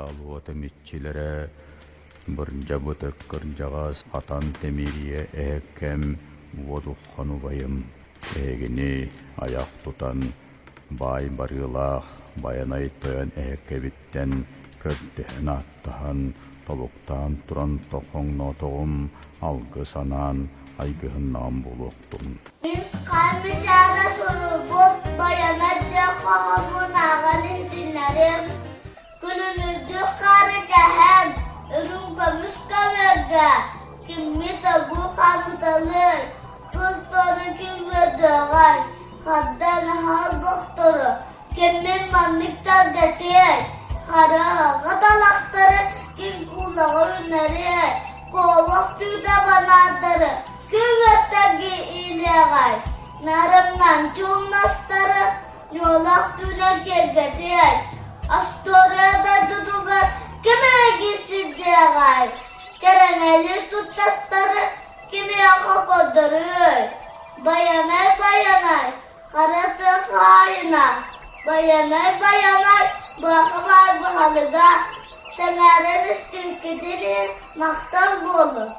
Салуата митчилere бырынча бытык кырынчагас атан темириye эхеккем водуххану байым. Эгини аяк тутан бай барылах баянай тоян эхеккебиттен көрдехен аттахан толуктан туран тохоң нотоғым алгы санан айгыһыннаан болуктум. Karmıcağına soru bot bayanacak kahamın ağanı dinlerim. Gününüzü karı gehem, ürün gömüş kamerge. Kimi de bu kamıtalı, kız tonu gibi döğer. Kaddan hal doktoru, kimi manlıktan getir. Kara kadalakları, kim kulağı öneri. Kovak tüyde banadırı, küvetteki iyileğay. Narımdan çoğunasları, yolak tüyde getir. Astorada tutugar, kime gitsin diyeğay. Çereneli tutasları, kimi yaka kodurur. Bayanay bayanay, karatı kayına. Bayanay bayanay, bakıvar bu halıda. Senaren istikidini maktal bulur.